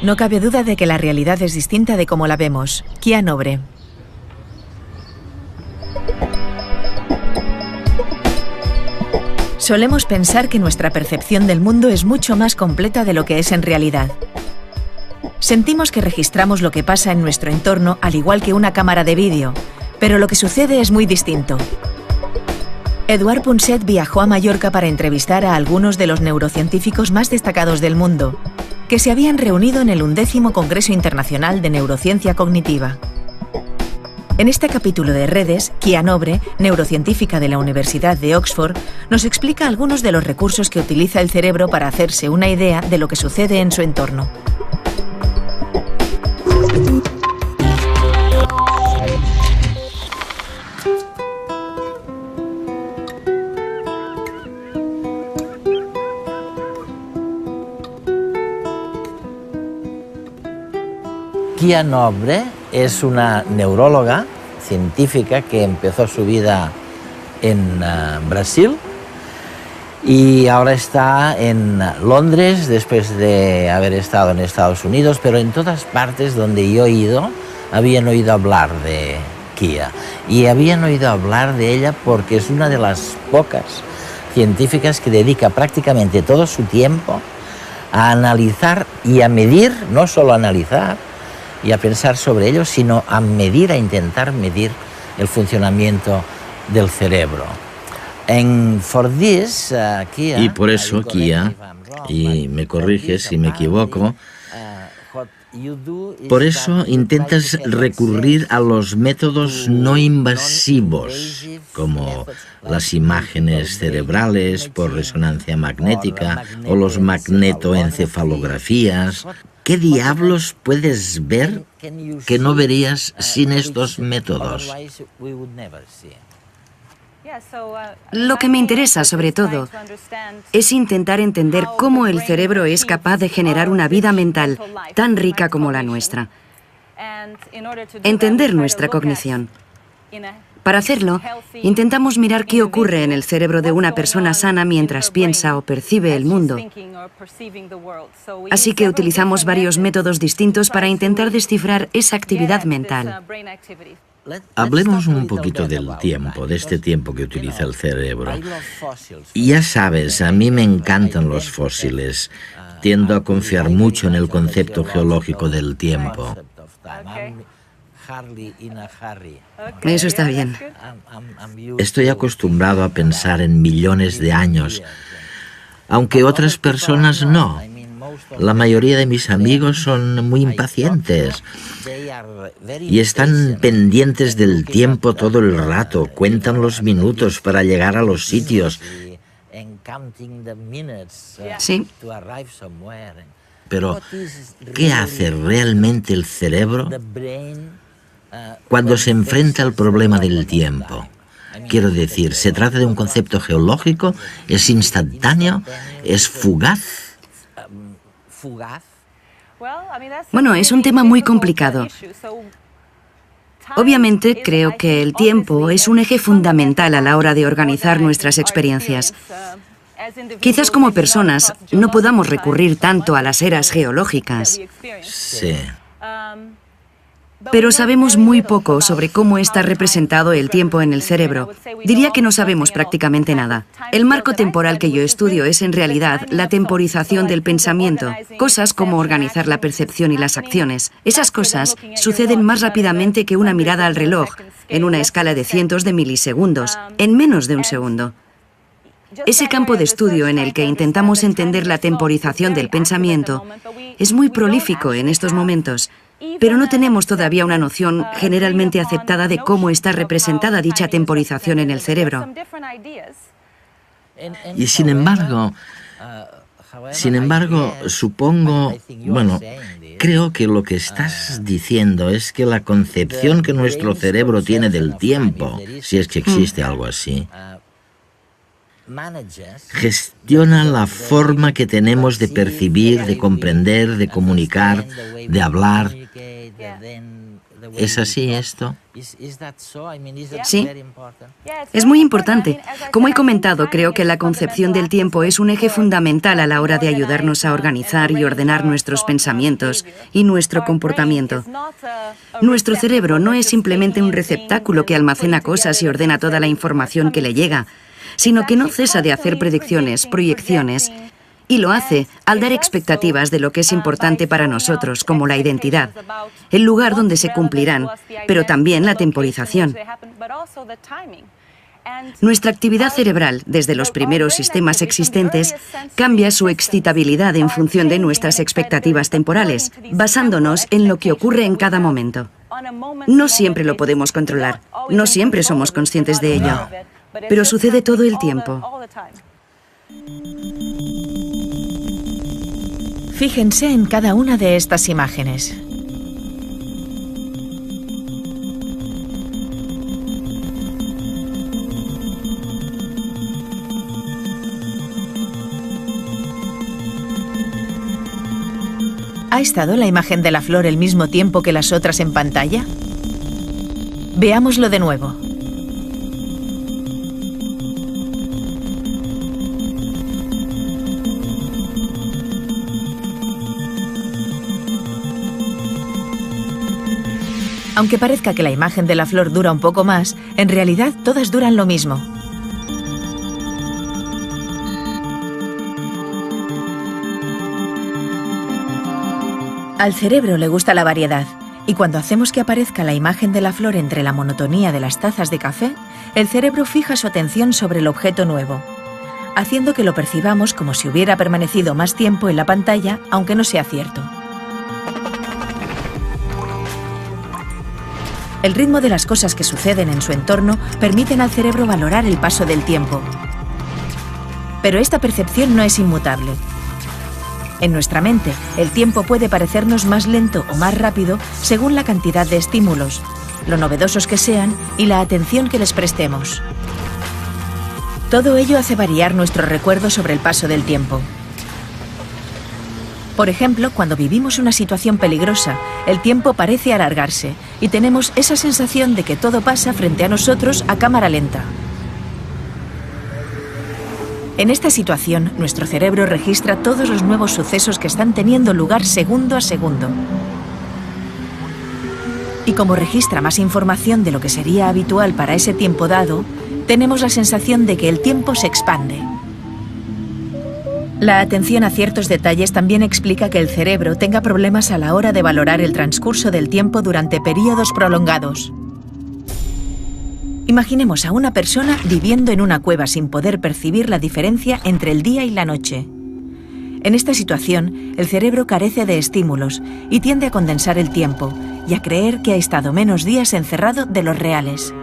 No cabe duda de que la realidad es distinta de cómo la vemos. Kia Nobre. Solemos pensar que nuestra percepción del mundo es mucho más completa de lo que es en realidad. Sentimos que registramos lo que pasa en nuestro entorno al igual que una cámara de vídeo, pero lo que sucede es muy distinto. Eduard Punset viajó a Mallorca para entrevistar a algunos de los neurocientíficos más destacados del mundo, que se habían reunido en el 11º Congreso Internacional de Neurociencia Cognitiva. En este capítulo de Redes, Kia Nobre, neurocientífica de la Universidad de Oxford, nos explica algunos de los recursos que utiliza el cerebro para hacerse una idea de lo que sucede en su entorno. Kia Nobre es una neuróloga científica que empezó su vida en Brasil y ahora está en Londres después de haber estado en Estados Unidos, pero en todas partes donde yo he ido habían oído hablar de Kia y habían oído hablar de ella porque es una de las pocas científicas que dedica prácticamente todo su tiempo a analizar y a medir, no solo a analizar y a pensar sobre ello, sino a medir, a intentar medir el funcionamiento del cerebro. Y por eso Kia, y me corrige si me equivoco, por eso intentas recurrir a los métodos no invasivos, como las imágenes cerebrales por resonancia magnética o los magnetoencefalografías. ¿Qué diablos puedes ver que no verías sin estos métodos? Lo que me interesa, sobre todo, es intentar entender cómo el cerebro es capaz de generar una vida mental tan rica como la nuestra. Entender nuestra cognición. Para hacerlo, intentamos mirar qué ocurre en el cerebro de una persona sana mientras piensa o percibe el mundo. Así que utilizamos varios métodos distintos para intentar descifrar esa actividad mental. Hablemos un poquito del tiempo, de este tiempo que utiliza el cerebro. Y ya sabes, a mí me encantan los fósiles. Tiendo a confiar mucho en el concepto geológico del tiempo. Eso está bien. Estoy acostumbrado a pensar en millones de años, aunque otras personas no. La mayoría de mis amigos son muy impacientes y están pendientes del tiempo todo el rato, cuentan los minutos para llegar a los sitios. Sí. Pero, ¿qué hace realmente el cerebro cuando se enfrenta al problema del tiempo? Quiero decir, ¿se trata de un concepto geológico? ¿Es instantáneo? ¿Es fugaz? Bueno, es un tema muy complicado. Obviamente, creo que el tiempo es un eje fundamental a la hora de organizar nuestras experiencias. Quizás como personas no podamos recurrir tanto a las eras geológicas. Sí. Pero sabemos muy poco sobre cómo está representado el tiempo en el cerebro. Diría que no sabemos prácticamente nada. El marco temporal que yo estudio es en realidad la temporización del pensamiento, cosas como organizar la percepción y las acciones. Esas cosas suceden más rápidamente que una mirada al reloj, en una escala de cientos de milisegundos, en menos de un segundo. Ese campo de estudio en el que intentamos entender la temporización del pensamiento es muy prolífico en estos momentos, pero no tenemos todavía una noción generalmente aceptada de cómo está representada dicha temporización en el cerebro. Y sin embargo, supongo, creo que lo que estás diciendo es que la concepción que nuestro cerebro tiene del tiempo, si es que existe algo así, gestiona la forma que tenemos de percibir, de comprender, de comunicar, de hablar. ¿Es así esto? Sí, es muy importante. Como he comentado, creo que la concepción del tiempo es un eje fundamental a la hora de ayudarnos a organizar y ordenar nuestros pensamientos y nuestro comportamiento. Nuestro cerebro no es simplemente un receptáculo que almacena cosas y ordena toda la información que le llega, sino que no cesa de hacer predicciones, proyecciones, y lo hace al dar expectativas de lo que es importante para nosotros, como la identidad, el lugar donde se cumplirán, pero también la temporización. Nuestra actividad cerebral, desde los primeros sistemas existentes, cambia su excitabilidad en función de nuestras expectativas temporales, basándonos en lo que ocurre en cada momento. No siempre lo podemos controlar, no siempre somos conscientes de ello, pero sucede todo el tiempo. Fíjense en cada una de estas imágenes. ¿Ha estado la imagen de la flor el mismo tiempo que las otras en pantalla? Veámoslo de nuevo. Aunque parezca que la imagen de la flor dura un poco más, en realidad todas duran lo mismo. Al cerebro le gusta la variedad, y cuando hacemos que aparezca la imagen de la flor entre la monotonía de las tazas de café, el cerebro fija su atención sobre el objeto nuevo, haciendo que lo percibamos como si hubiera permanecido más tiempo en la pantalla, aunque no sea cierto. El ritmo de las cosas que suceden en su entorno permiten al cerebro valorar el paso del tiempo. Pero esta percepción no es inmutable. En nuestra mente, el tiempo puede parecernos más lento o más rápido según la cantidad de estímulos, lo novedosos que sean y la atención que les prestemos. Todo ello hace variar nuestro recuerdo sobre el paso del tiempo. Por ejemplo, cuando vivimos una situación peligrosa, el tiempo parece alargarse y tenemos esa sensación de que todo pasa frente a nosotros a cámara lenta. En esta situación, nuestro cerebro registra todos los nuevos sucesos que están teniendo lugar segundo a segundo. Y como registra más información de lo que sería habitual para ese tiempo dado, tenemos la sensación de que el tiempo se expande. La atención a ciertos detalles también explica que el cerebro tenga problemas a la hora de valorar el transcurso del tiempo durante periodos prolongados. Imaginemos a una persona viviendo en una cueva sin poder percibir la diferencia entre el día y la noche. En esta situación, el cerebro carece de estímulos y tiende a condensar el tiempo y a creer que ha estado menos días encerrado de los reales.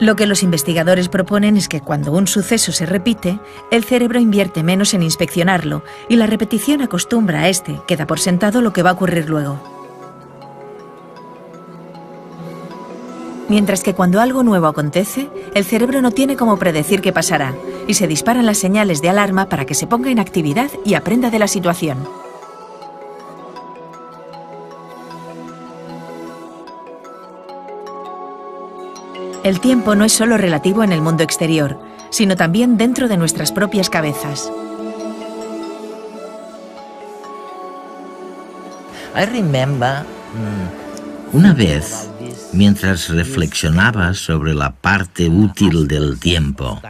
Lo que los investigadores proponen es que cuando un suceso se repite, el cerebro invierte menos en inspeccionarlo y la repetición acostumbra a este, que da por sentado lo que va a ocurrir luego. Mientras que cuando algo nuevo acontece, el cerebro no tiene cómo predecir qué pasará y se disparan las señales de alarma para que se ponga en actividad y aprenda de la situación. El tiempo no es solo relativo en el mundo exterior, sino también dentro de nuestras propias cabezas. Una vez, mientras reflexionaba sobre la parte útil del tiempo,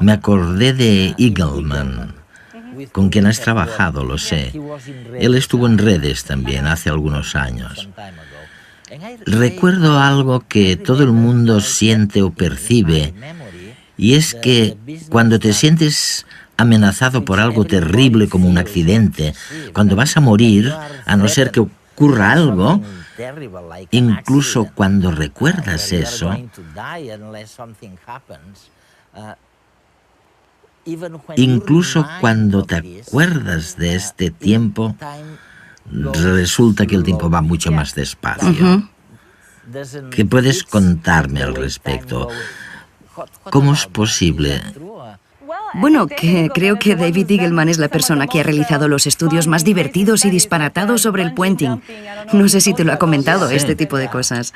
me acordé de Eagleman, con quien has trabajado, lo sé. Él estuvo en redes también hace algunos años. Recuerdo algo que todo el mundo siente o percibe, y es que cuando te sientes amenazado por algo terrible como un accidente, cuando vas a morir, a no ser que ocurra algo, incluso cuando recuerdas eso, incluso cuando te acuerdas de este tiempo, resulta que el tiempo va mucho más despacio. ¿Qué puedes contarme al respecto? ¿Cómo es posible? Bueno, que creo que David Eagleman es la persona que ha realizado los estudios más divertidos y disparatados sobre el puenting. No sé si te lo ha comentado, este tipo de cosas.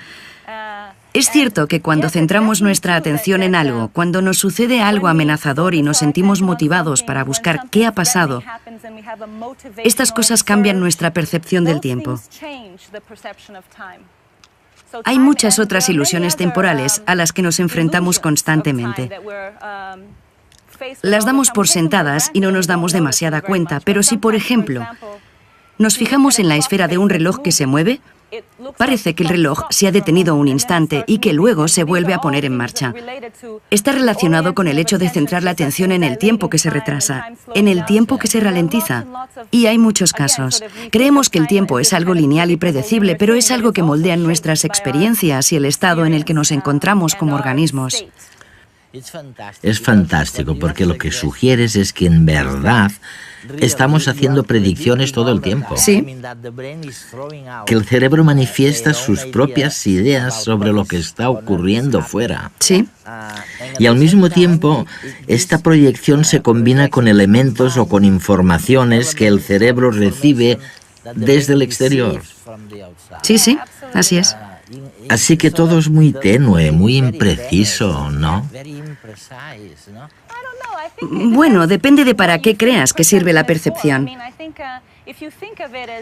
Es cierto que cuando centramos nuestra atención en algo, cuando nos sucede algo amenazador y nos sentimos motivados para buscar qué ha pasado, estas cosas cambian nuestra percepción del tiempo. Hay muchas otras ilusiones temporales a las que nos enfrentamos constantemente. Las damos por sentadas y no nos damos demasiada cuenta, pero si, por ejemplo, nos fijamos en la esfera de un reloj que se mueve, parece que el reloj se ha detenido un instante y que luego se vuelve a poner en marcha. Está relacionado con el hecho de centrar la atención en el tiempo que se retrasa, en el tiempo que se ralentiza. Y hay muchos casos. Creemos que el tiempo es algo lineal y predecible, pero es algo que moldea nuestras experiencias y el estado en el que nos encontramos como organismos. Es fantástico porque lo que sugieres es que en verdad estamos haciendo predicciones todo el tiempo. Sí. Que el cerebro manifiesta sus propias ideas sobre lo que está ocurriendo fuera. Sí. Y al mismo tiempo, esta proyección se combina con elementos o con informaciones que el cerebro recibe desde el exterior. Sí, sí, así es. Así que todo es muy tenue, muy impreciso, ¿no? Bueno, depende de para qué creas que sirve la percepción.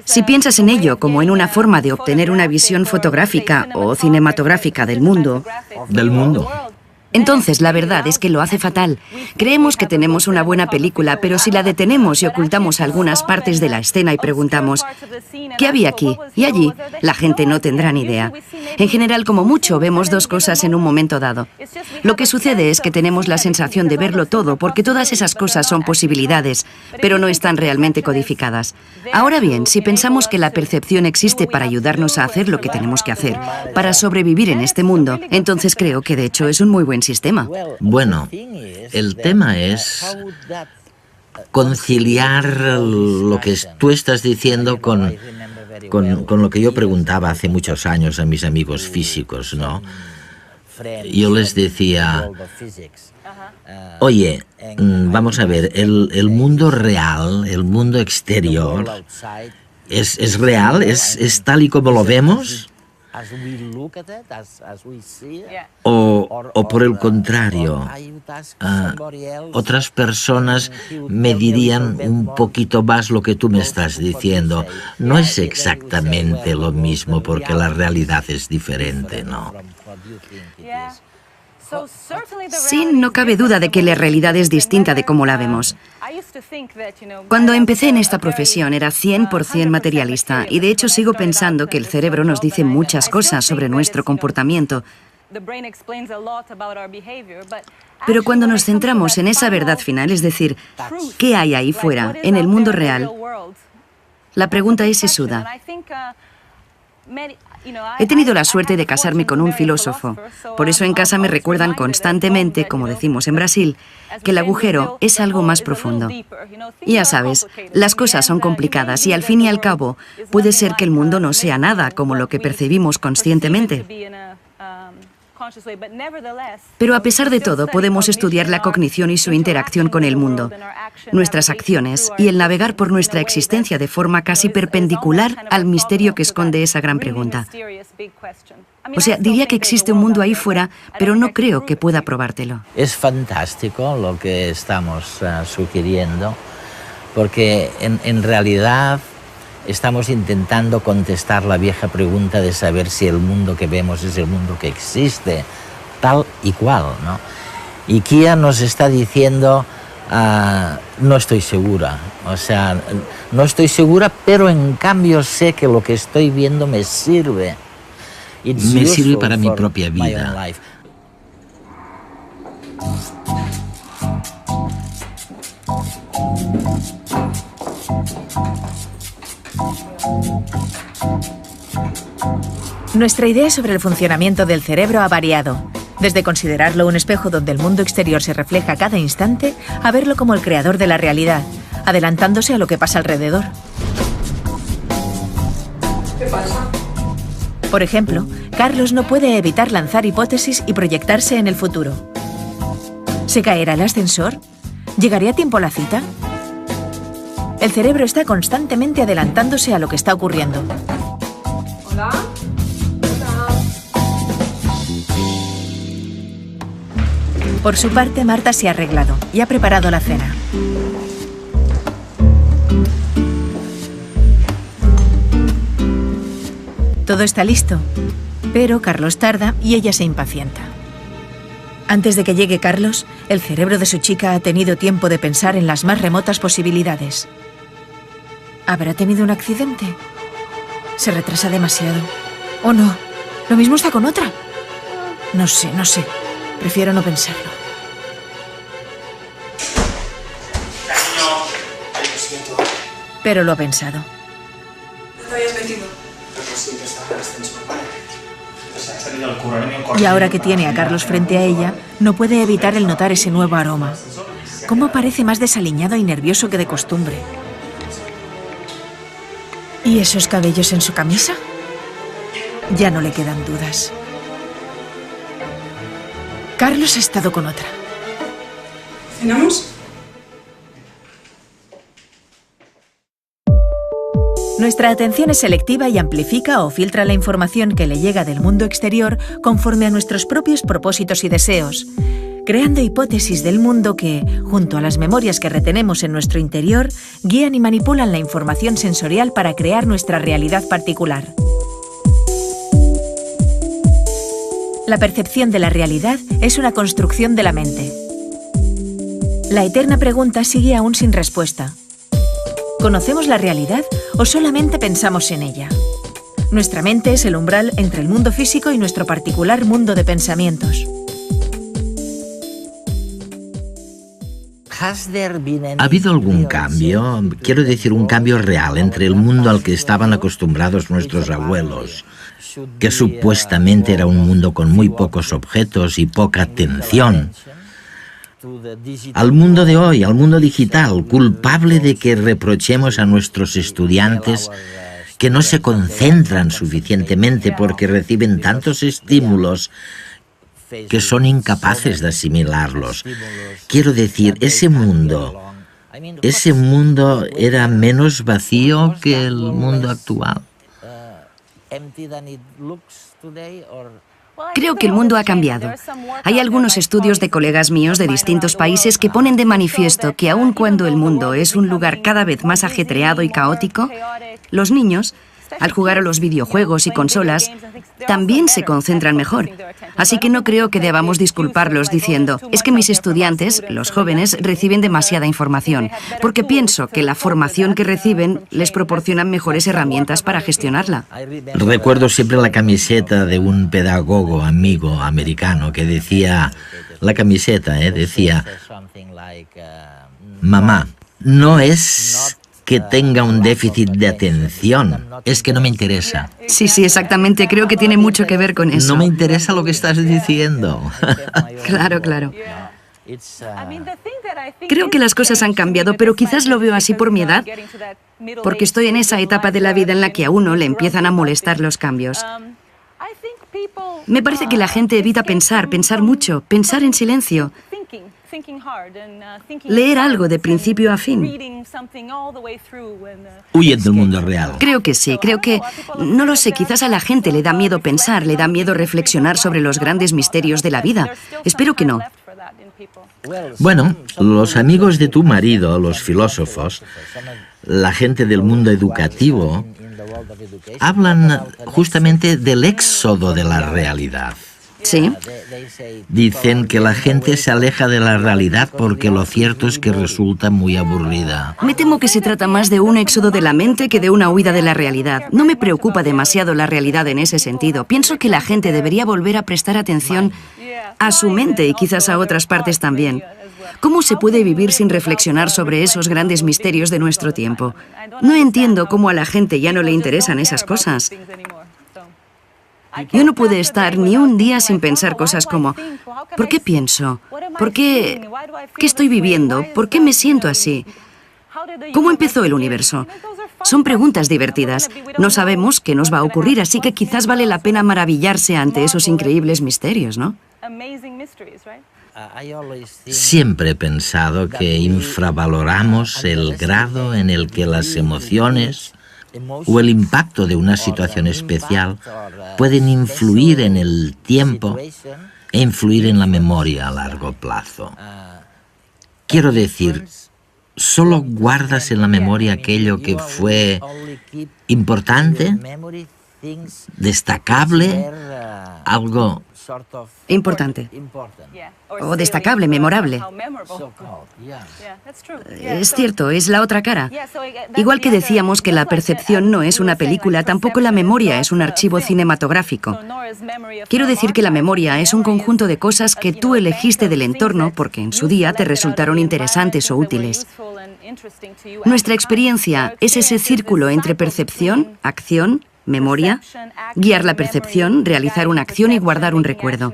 Si piensas en ello como en una forma de obtener una visión fotográfica o cinematográfica del mundo, entonces la verdad es que lo hace fatal. Creemos que tenemos una buena película, pero si la detenemos y ocultamos algunas partes de la escena y preguntamos ¿qué había aquí y allí?, la gente no tendrá ni idea. En general, como mucho, vemos dos cosas en un momento dado. Lo que sucede es que tenemos la sensación de verlo todo porque todas esas cosas son posibilidades, pero no están realmente codificadas. Ahora bien, si pensamos que la percepción existe para ayudarnos a hacer lo que tenemos que hacer, para sobrevivir en este mundo, entonces creo que de hecho es un muy buen sistema. Bueno, el tema es conciliar lo que tú estás diciendo con lo que yo preguntaba hace muchos años a mis amigos físicos, ¿no? Yo les decía, oye, vamos a ver, el mundo real, el mundo exterior, ¿es real? ¿Es tal y como lo vemos? O por el contrario, otras personas me dirían un poquito más lo que tú me estás diciendo. No es exactamente lo mismo porque la realidad es diferente, ¿no? Sí, no cabe duda de que la realidad es distinta de cómo la vemos. Cuando empecé en esta profesión era 100% materialista y de hecho sigo pensando que el cerebro nos dice muchas cosas sobre nuestro comportamiento. Pero cuando nos centramos en esa verdad final, es decir, ¿qué hay ahí fuera, en el mundo real? La pregunta es sesuda. He tenido la suerte de casarme con un filósofo. Por eso en casa me recuerdan constantemente, como decimos en Brasil, que el agujero es algo más profundo. Y ya sabes, las cosas son complicadas y al fin y al cabo puede ser que el mundo no sea nada como lo que percibimos conscientemente. Pero a pesar de todo, podemos estudiar la cognición y su interacción con el mundo, nuestras acciones y el navegar por nuestra existencia de forma casi perpendicular al misterio que esconde esa gran pregunta. O sea, diría que existe un mundo ahí fuera, pero no creo que pueda probártelo. Es fantástico lo que estamos sugiriendo, porque en realidad estamos intentando contestar la vieja pregunta de saber si el mundo que vemos es el mundo que existe, tal y cual, ¿no? Y Kia nos está diciendo, no estoy segura, o sea, no estoy segura, pero en cambio sé que lo que estoy viendo me sirve. Me sirve para mi propia vida. Nuestra idea sobre el funcionamiento del cerebro ha variado, desde considerarlo un espejo donde el mundo exterior se refleja a cada instante, a verlo como el creador de la realidad, adelantándose a lo que pasa alrededor. ¿Qué pasa? Por ejemplo, Carlos no puede evitar lanzar hipótesis y proyectarse en el futuro. ¿Se caerá el ascensor? ¿Llegaré a tiempo a la cita? El cerebro está constantemente adelantándose a lo que está ocurriendo. Hola. Por su parte, Marta se ha arreglado y ha preparado la cena. Todo está listo, pero Carlos tarda y ella se impacienta. Antes de que llegue Carlos, el cerebro de su chica ha tenido tiempo de pensar en las más remotas posibilidades. ¿Habrá tenido un accidente? Se retrasa demasiado. ¿O no? ¿Lo mismo está con otra? No sé. Prefiero no pensarlo. Pero lo ha pensado. ¿No te habías metido? Y ahora que tiene a Carlos frente a ella, no puede evitar el notar ese nuevo aroma. ¿Cómo parece más desaliñado y nervioso que de costumbre? ¿Y esos cabellos en su camisa? Ya no le quedan dudas. Carlos ha estado con otra. ¿Cenamos? Nuestra atención es selectiva y amplifica o filtra la información que le llega del mundo exterior conforme a nuestros propios propósitos y deseos, creando hipótesis del mundo que, junto a las memorias que retenemos en nuestro interior, guían y manipulan la información sensorial para crear nuestra realidad particular. La percepción de la realidad es una construcción de la mente. La eterna pregunta sigue aún sin respuesta. ¿Conocemos la realidad o solamente pensamos en ella? Nuestra mente es el umbral entre el mundo físico y nuestro particular mundo de pensamientos. ¿Ha habido algún cambio? Quiero decir, un cambio real entre el mundo al que estaban acostumbrados nuestros abuelos, que supuestamente era un mundo con muy pocos objetos y poca atención, al mundo de hoy, al mundo digital, culpable de que reprochemos a nuestros estudiantes que no se concentran suficientemente porque reciben tantos estímulos que son incapaces de asimilarlos? Quiero decir, ese mundo era menos vacío que el mundo actual. Creo que el mundo ha cambiado. Hay algunos estudios de colegas míos de distintos países que ponen de manifiesto que aun cuando el mundo es un lugar cada vez más ajetreado y caótico, los niños, al jugar a los videojuegos y consolas, también se concentran mejor. Así que no creo que debamos disculparlos diciendo, es que mis estudiantes, los jóvenes, reciben demasiada información, porque pienso que la formación que reciben les proporciona mejores herramientas para gestionarla. Recuerdo siempre la camiseta de un pedagogo amigo americano que decía, decía, mamá, no es que tenga un déficit de atención, es que no me interesa. Sí, exactamente. Creo que tiene mucho que ver con eso. No me interesa lo que estás diciendo. Claro. Creo que las cosas han cambiado, pero quizás lo veo así por mi edad, porque estoy en esa etapa de la vida en la que a uno le empiezan a molestar los cambios. Me parece que la gente evita pensar mucho, pensar en silencio. Leer algo de principio a fin. Huyen del mundo real. Creo que sí, no lo sé, quizás a la gente le da miedo pensar, le da miedo reflexionar sobre los grandes misterios de la vida. Espero que no. Bueno, los amigos de tu marido, los filósofos, la gente del mundo educativo, hablan justamente del éxodo de la realidad. Sí. Dicen que la gente se aleja de la realidad porque lo cierto es que resulta muy aburrida. Me temo que se trata más de un éxodo de la mente que de una huida de la realidad. No me preocupa demasiado la realidad en ese sentido. Pienso que la gente debería volver a prestar atención a su mente y quizás a otras partes también. ¿Cómo se puede vivir sin reflexionar sobre esos grandes misterios de nuestro tiempo? No entiendo cómo a la gente ya no le interesan esas cosas. Yo no pude estar ni un día sin pensar cosas como, ¿por qué pienso? ¿Por qué? ¿Qué estoy viviendo? ¿Por qué me siento así? ¿Cómo empezó el universo? Son preguntas divertidas. No sabemos qué nos va a ocurrir, así que quizás vale la pena maravillarse ante esos increíbles misterios, ¿no? Siempre he pensado que infravaloramos el grado en el que las emociones o el impacto de una situación especial pueden influir en el tiempo e influir en la memoria a largo plazo. Quiero decir, ¿solo guardas en la memoria aquello que fue importante, destacable, algo Importante. O destacable, memorable? Es cierto, es la otra cara. Igual que decíamos que la percepción no es una película, tampoco la memoria es un archivo cinematográfico. Quiero decir que la memoria es un conjunto de cosas que tú elegiste del entorno porque en su día te resultaron interesantes o útiles. Nuestra experiencia es ese círculo entre percepción, acción, memoria, guiar la percepción, realizar una acción y guardar un recuerdo.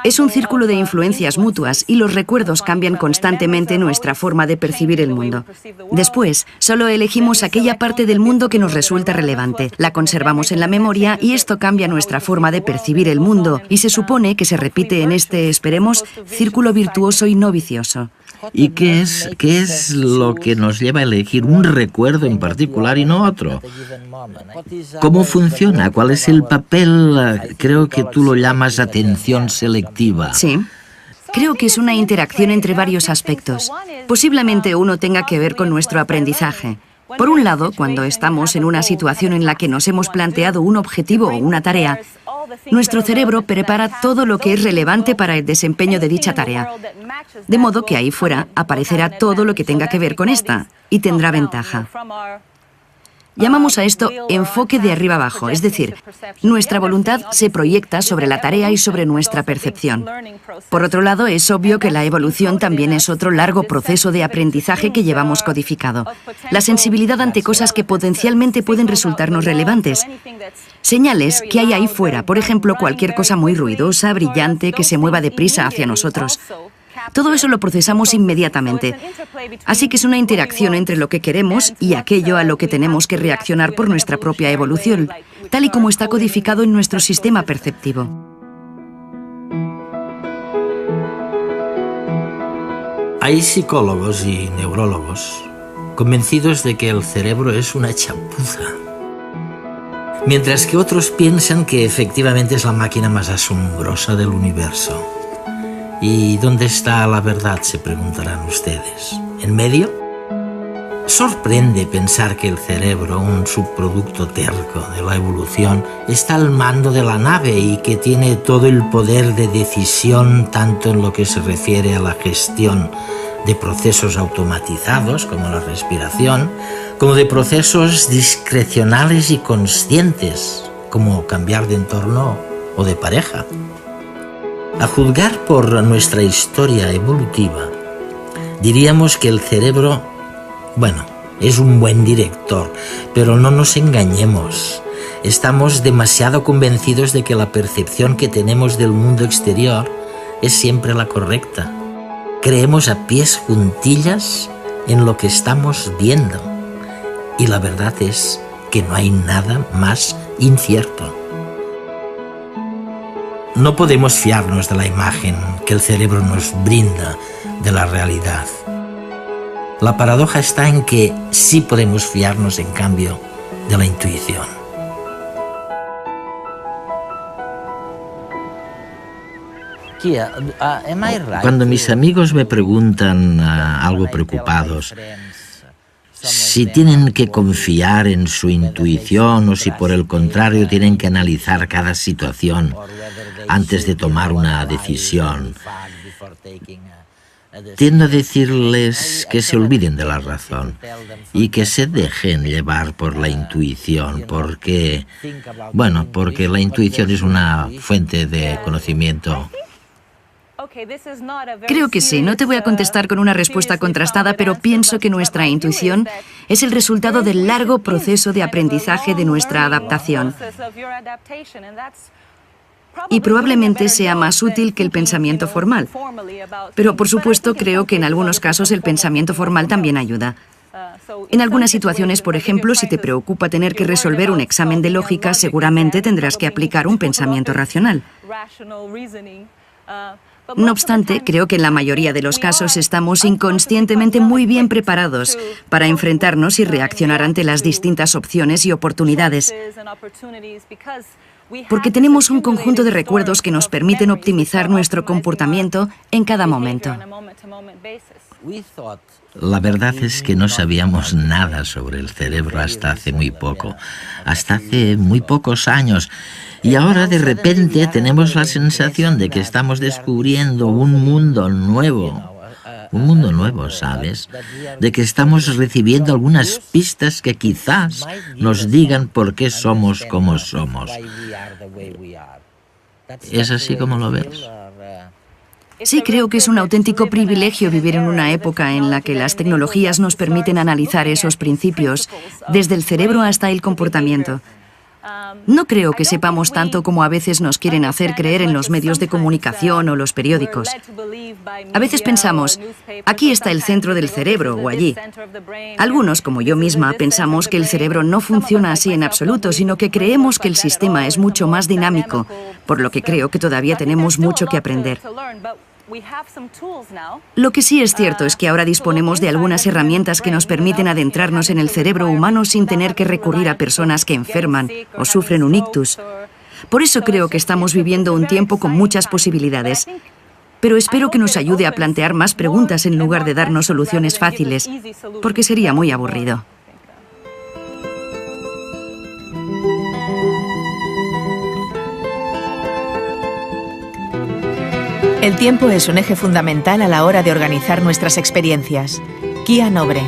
Es un círculo de influencias mutuas y los recuerdos cambian constantemente nuestra forma de percibir el mundo. Después, solo elegimos aquella parte del mundo que nos resulta relevante, la conservamos en la memoria y esto cambia nuestra forma de percibir el mundo y se supone que se repite en este, esperemos, círculo virtuoso y no vicioso. ¿Y qué es lo que nos lleva a elegir un recuerdo en particular y no otro? ¿Cómo funciona? ¿Cuál es el papel? Creo que tú lo llamas atención selectiva. Sí. Creo que es una interacción entre varios aspectos. Posiblemente uno tenga que ver con nuestro aprendizaje. Por un lado, cuando estamos en una situación en la que nos hemos planteado un objetivo o una tarea, nuestro cerebro prepara todo lo que es relevante para el desempeño de dicha tarea. De modo que ahí fuera aparecerá todo lo que tenga que ver con esta y tendrá ventaja. Llamamos a esto enfoque de arriba abajo, es decir, nuestra voluntad se proyecta sobre la tarea y sobre nuestra percepción. Por otro lado, es obvio que la evolución también es otro largo proceso de aprendizaje que llevamos codificado. La sensibilidad ante cosas que potencialmente pueden resultarnos relevantes. Señales que hay ahí fuera, por ejemplo, cualquier cosa muy ruidosa, brillante, que se mueva deprisa hacia nosotros. Todo eso lo procesamos inmediatamente. Así que es una interacción entre lo que queremos y aquello a lo que tenemos que reaccionar por nuestra propia evolución, tal y como está codificado en nuestro sistema perceptivo. Hay psicólogos y neurólogos convencidos de que el cerebro es una chapuza, mientras que otros piensan que efectivamente es la máquina más asombrosa del universo. ¿Y dónde está la verdad?, se preguntarán ustedes. ¿En medio? Sorprende pensar que el cerebro, un subproducto terco de la evolución, está al mando de la nave y que tiene todo el poder de decisión tanto en lo que se refiere a la gestión de procesos automatizados como la respiración, como de procesos discrecionales y conscientes como cambiar de entorno o de pareja. A juzgar por nuestra historia evolutiva, diríamos que el cerebro, es un buen director, pero no nos engañemos. Estamos demasiado convencidos de que la percepción que tenemos del mundo exterior es siempre la correcta. Creemos a pies juntillas en lo que estamos viendo. Y la verdad es que no hay nada más incierto. No podemos fiarnos de la imagen que el cerebro nos brinda de la realidad. La paradoja está en que sí podemos fiarnos, en cambio, de la intuición. Cuando mis amigos me preguntan algo preocupados, si tienen que confiar en su intuición o si por el contrario tienen que analizar cada situación antes de tomar una decisión, tiendo a decirles que se olviden de la razón y que se dejen llevar por la intuición, porque la intuición es una fuente de conocimiento. Creo que sí. No te voy a contestar con una respuesta contrastada, pero pienso que nuestra intuición es el resultado del largo proceso de aprendizaje de nuestra adaptación. Y probablemente sea más útil que el pensamiento formal. Pero, por supuesto, creo que en algunos casos el pensamiento formal también ayuda. En algunas situaciones, por ejemplo, si te preocupa tener que resolver un examen de lógica, seguramente tendrás que aplicar un pensamiento racional. No obstante, creo que en la mayoría de los casos estamos inconscientemente muy bien preparados para enfrentarnos y reaccionar ante las distintas opciones y oportunidades, porque tenemos un conjunto de recuerdos que nos permiten optimizar nuestro comportamiento en cada momento. La verdad es que no sabíamos nada sobre el cerebro hasta hace muy poco, hasta hace muy pocos años. Y ahora de repente tenemos la sensación de que estamos descubriendo un mundo nuevo, ¿sabes? De que estamos recibiendo algunas pistas que quizás nos digan por qué somos como somos. ¿Es así como lo ves? Sí, creo que es un auténtico privilegio vivir en una época en la que las tecnologías nos permiten analizar esos principios, desde el cerebro hasta el comportamiento. No creo que sepamos tanto como a veces nos quieren hacer creer en los medios de comunicación o los periódicos. A veces pensamos, aquí está el centro del cerebro o allí. Algunos, como yo misma, pensamos que el cerebro no funciona así en absoluto, sino que creemos que el sistema es mucho más dinámico, por lo que creo que todavía tenemos mucho que aprender. Lo que sí es cierto es que ahora disponemos de algunas herramientas que nos permiten adentrarnos en el cerebro humano sin tener que recurrir a personas que enferman o sufren un ictus. Por eso creo que estamos viviendo un tiempo con muchas posibilidades. Pero espero que nos ayude a plantear más preguntas en lugar de darnos soluciones fáciles, porque sería muy aburrido. El tiempo es un eje fundamental a la hora de organizar nuestras experiencias. Kia Nobre.